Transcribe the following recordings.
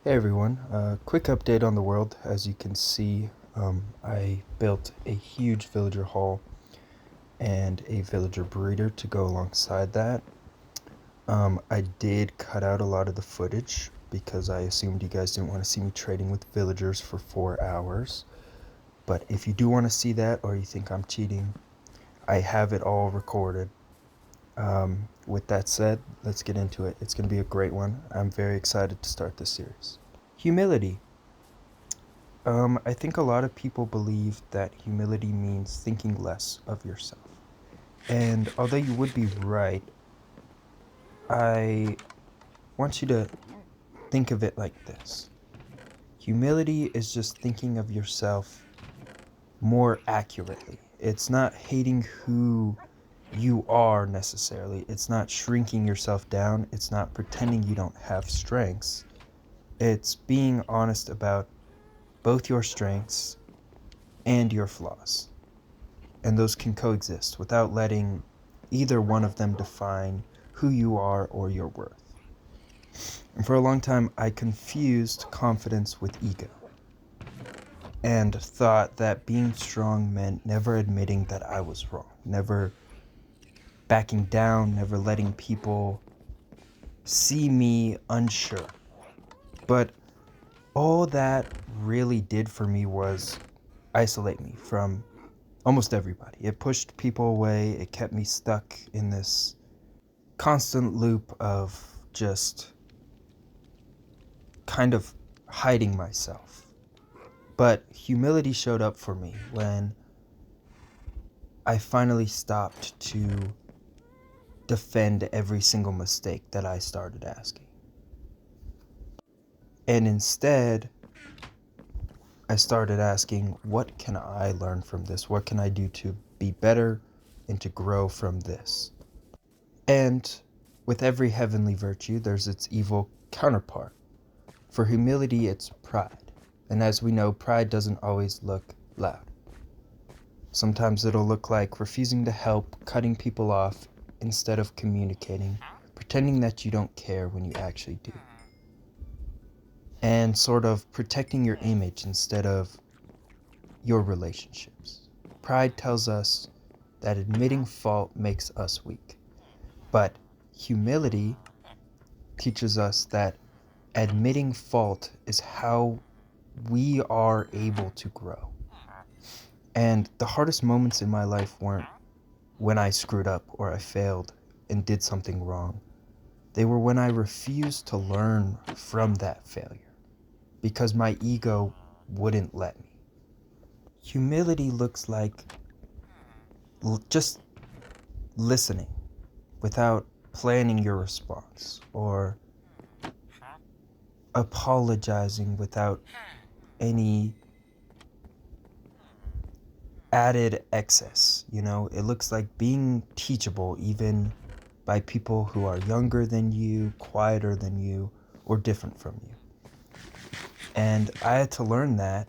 Hey everyone, quick update on the world. As you can see, I built a huge villager hall and a villager breeder to go alongside that. I did cut out a lot of the footage because I assumed you guys didn't want to see me trading with villagers for 4 hours. But if you do want to see that or you think I'm cheating, I have it all recorded. With that said, let's get into it. It's going to be a great one. I'm very excited to start this series. Humility. I think a lot of people believe that humility means thinking less of yourself. And although you would be right, I want you to think of it like this. Humility is just thinking of yourself more accurately. It's not hating who you are necessarily. It's not shrinking yourself down. It's not pretending you don't have strengths. It's being honest about both your strengths and your flaws. And those can coexist without letting either one of them define who you are or your worth. And for a long time, I confused confidence with ego and thought that being strong meant never admitting that I was wrong, never backing down, never letting people see me unsure. But all that really did for me was isolate me from almost everybody. It pushed people away. It kept me stuck in this constant loop of just kind of hiding myself. But humility showed up for me when I finally stopped to defend every single mistake that I started asking. And instead, I started asking, what can I learn from this? What can I do to be better and to grow from this? And with every heavenly virtue, there's its evil counterpart. For humility, it's pride. And as we know, pride doesn't always look loud. Sometimes it'll look like refusing to help, cutting people off instead of communicating, pretending that you don't care when you actually do, and sort of protecting your image instead of your relationships. Pride tells us that admitting fault makes us weak, but humility teaches us that admitting fault is how we are able to grow. And the hardest moments in my life weren't when I screwed up or I failed and did something wrong. They were when I refused to learn from that failure because my ego wouldn't let me. Humility looks like just listening without planning your response, or apologizing without any added excess. It looks like being teachable even by people who are younger than you, quieter than you, or different from you. And I had to learn that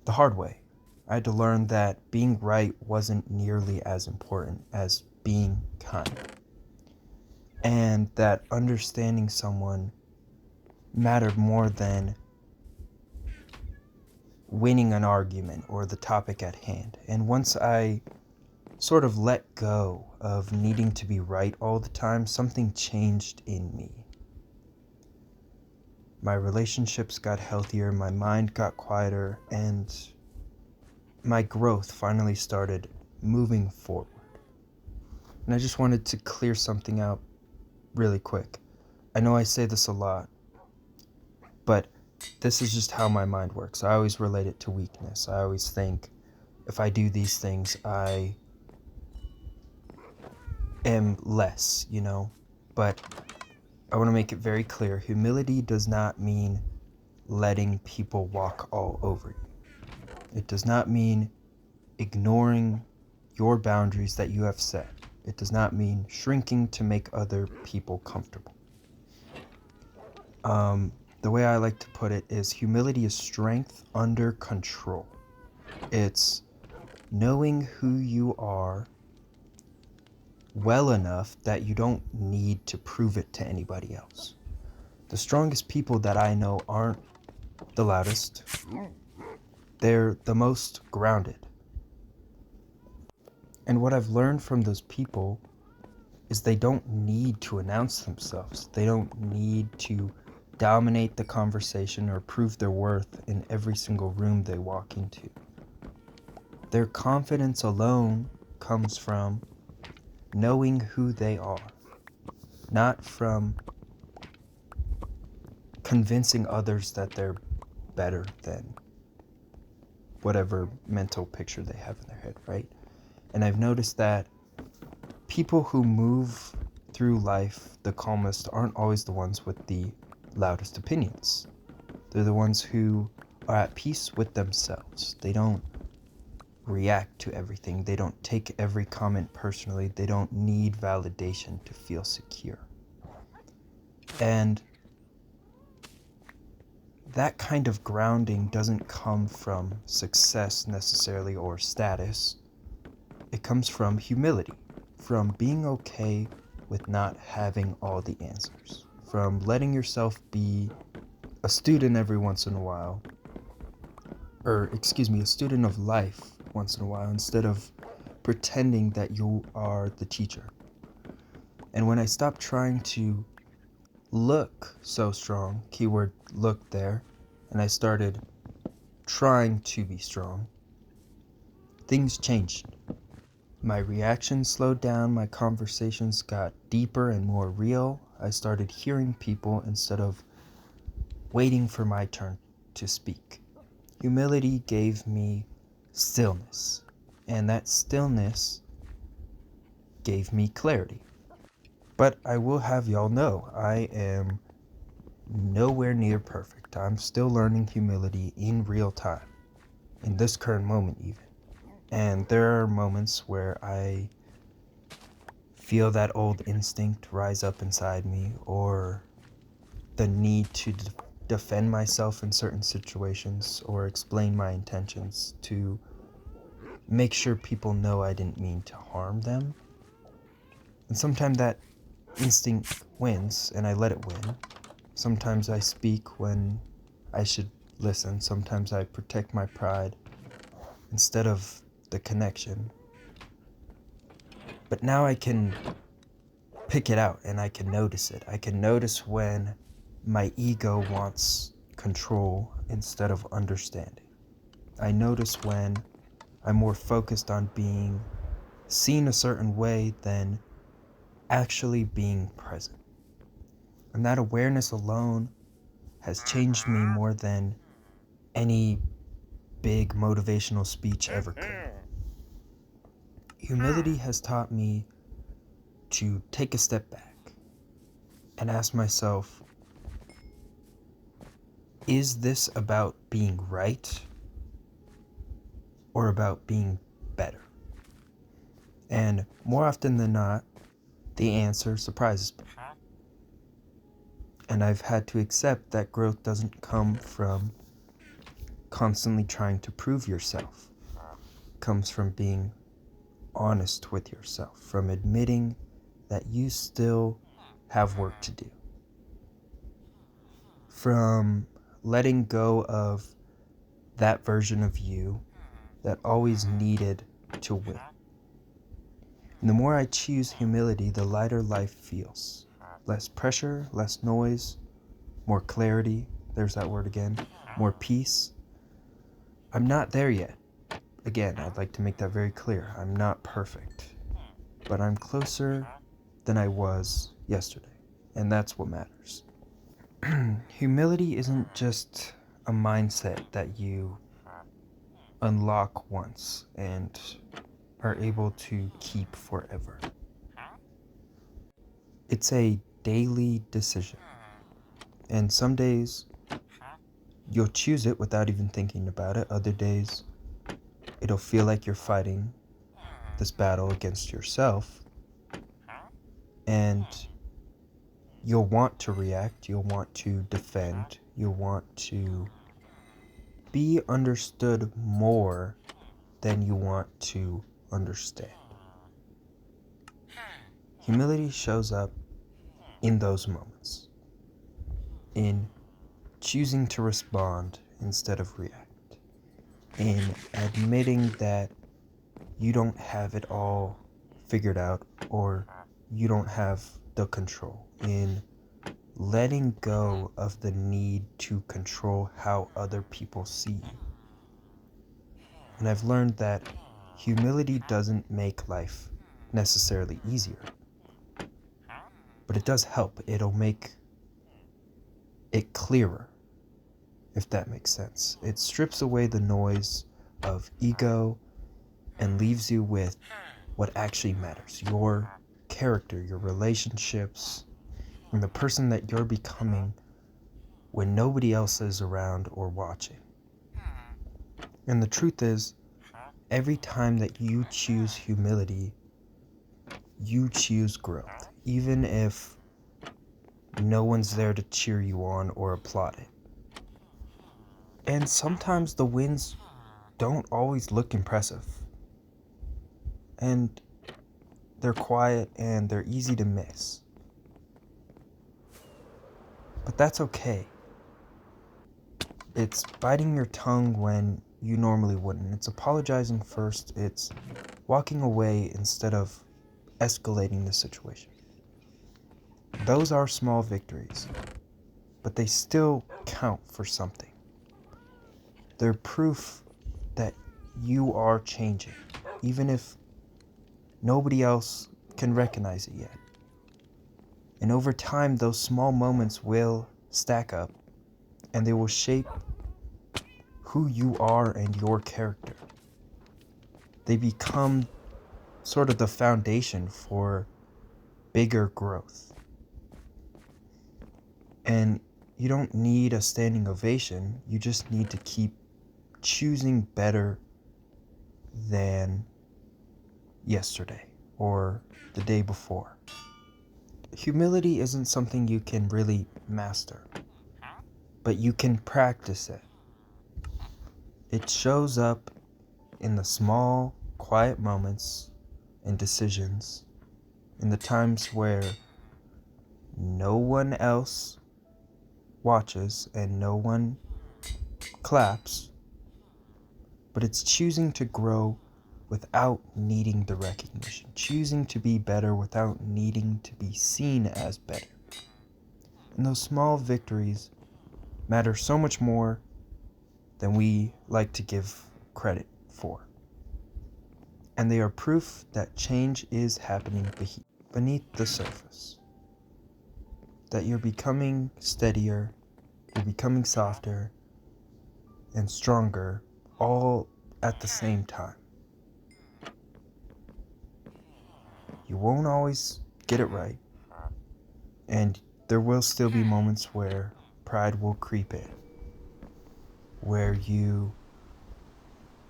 the hard way. I had to learn that being right wasn't nearly as important as being kind, and that understanding someone mattered more than winning an argument or the topic at hand. And once I sort of let go of needing to be right all the time, something changed in me. My relationships got healthier, my mind got quieter, and my growth finally started moving forward. And I just wanted to clear something out really quick. I know I say this a lot, but this is just how my mind works. I always relate it to weakness. I always think if I do these things, I am less, But I want to make it very clear. Humility does not mean letting people walk all over you. It does not mean ignoring your boundaries that you have set. It does not mean shrinking to make other people comfortable. The way I like to put it is humility is strength under control. It's knowing who you are well enough that you don't need to prove it to anybody else. The strongest people that I know aren't the loudest. They're the most grounded. And what I've learned from those people is they don't need to announce themselves. They don't need to dominate the conversation or prove their worth in every single room they walk into. Their confidence alone comes from knowing who they are, not from convincing others that they're better than whatever mental picture they have in their head, right? And I've noticed that people who move through life the calmest aren't always the ones with the loudest opinions. They're the ones who are at peace with themselves. They don't react to everything. They don't take every comment personally. They don't need validation to feel secure. And that kind of grounding doesn't come from success necessarily or status. It comes from humility, from being okay with not having all the answers, from letting yourself be a student every once in a while, a student of life once in a while, instead of pretending that you are the teacher. And when I stopped trying to look so strong, keyword look there, and I started trying to be strong, things changed. My reactions slowed down, my conversations got deeper and more real. I started hearing people instead of waiting for my turn to speak. Humility gave me stillness, and that stillness gave me clarity. But I will have y'all know, I am nowhere near perfect. I'm still learning humility in real time, in this current moment even. And there are moments where I feel that old instinct rise up inside me, or the need to defend myself in certain situations or explain my intentions to make sure people know I didn't mean to harm them. And sometimes that instinct wins and I let it win. Sometimes I speak when I should listen. Sometimes I protect my pride instead of the connection. But now I can pick it out and I can notice it. I can notice when my ego wants control instead of understanding. I notice when I'm more focused on being seen a certain way than actually being present. And that awareness alone has changed me more than any big motivational speech ever could. Humility has taught me to take a step back and ask myself, is this about being right or about being better? And more often than not, the answer surprises me. And I've had to accept that growth doesn't come from constantly trying to prove yourself. It comes from being honest with yourself, from admitting that you still have work to do, from letting go of that version of you that always needed to win. And the more I choose humility, the lighter life feels. Less pressure, less noise, more clarity, there's that word again, more peace. I'm not there yet. Again, I'd like to make that very clear. I'm not perfect, but I'm closer than I was yesterday, and that's what matters. Humility isn't just a mindset that you unlock once and are able to keep forever. It's a daily decision, and some days you'll choose it without even thinking about it. Other days it'll feel like you're fighting this battle against yourself, and you'll want to react, you'll want to defend, you'll want to be understood more than you want to understand. Humility shows up in those moments. in choosing to respond instead of react, in admitting that you don't have it all figured out or you don't have the control, in letting go of the need to control how other people see you. And I've learned that humility doesn't make life necessarily easier, but it does help. It'll make it clearer, if that makes sense. It strips away the noise of ego and leaves you with what actually matters: your character, your relationships, and the person that you're becoming when nobody else is around or watching. And the truth is, every time that you choose humility, you choose growth, even if no one's there to cheer you on or applaud it. And sometimes the wins don't always look impressive. And they're quiet and they're easy to miss. But that's okay. It's biting your tongue when you normally wouldn't. It's apologizing first. It's walking away instead of escalating the situation. Those are small victories, but they still count for something. They're proof that you are changing, even if nobody else can recognize it yet. And over time, those small moments will stack up, and they will shape who you are and your character. They become sort of the foundation for bigger growth. And you don't need a standing ovation. You just need to keep choosing better than yesterday or the day before. Humility isn't something you can really master, but you can practice it. It shows up in the small, quiet moments and decisions, in the times where no one else watches and no one claps, but it's choosing to grow without needing the recognition, choosing to be better without needing to be seen as better. And those small victories matter so much more than we like to give credit for. And they are proof that change is happening beneath the surface. That you're becoming steadier, you're becoming softer and stronger, all at the same time. You won't always get it right, and there will still be moments where pride will creep in, where you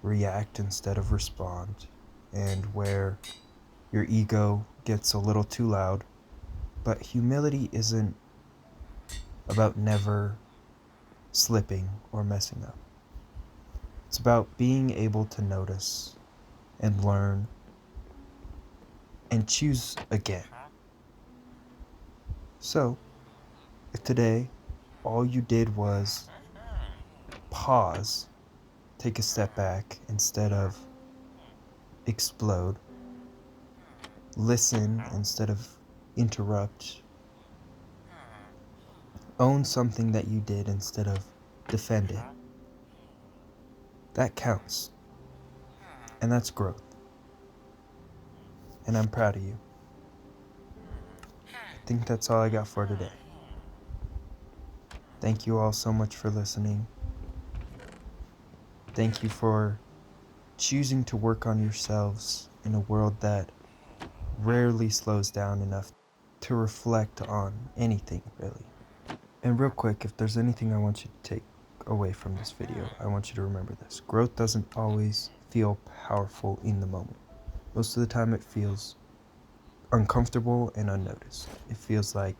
react instead of respond, and where your ego gets a little too loud. But humility isn't about never slipping or messing up. It's about being able to notice and learn and choose again. So, if today all you did was pause, take a step back instead of explode, listen instead of interrupt, own something that you did instead of defend it, that counts. And that's growth. And I'm proud of you. I think that's all I got for today. Thank you all so much for listening. Thank you for choosing to work on yourselves in a world that rarely slows down enough to reflect on anything, really. And real quick, if there's anything I want you to take away from this video, I want you to remember this. Growth doesn't always feel powerful in the moment. Most of the time it feels uncomfortable and unnoticed. It feels like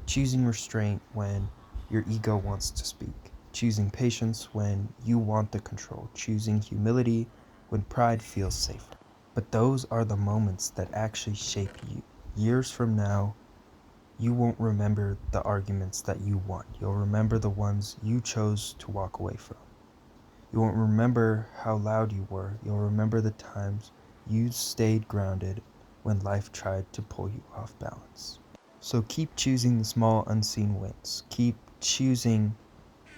choosing restraint when your ego wants to speak, choosing patience when you want the control, choosing humility when pride feels safer. But those are the moments that actually shape you. Years from now, you won't remember the arguments that you won. You'll remember the ones you chose to walk away from. You won't remember how loud you were. You'll remember the times you stayed grounded when life tried to pull you off balance. So keep choosing the small unseen wins. Keep choosing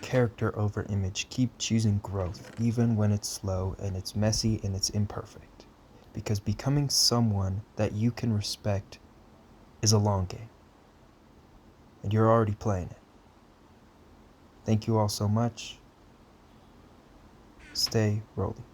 character over image. Keep choosing growth, even when it's slow and it's messy and it's imperfect. Because becoming someone that you can respect is a long game. And you're already playing it. Thank you all so much. Stay rolling.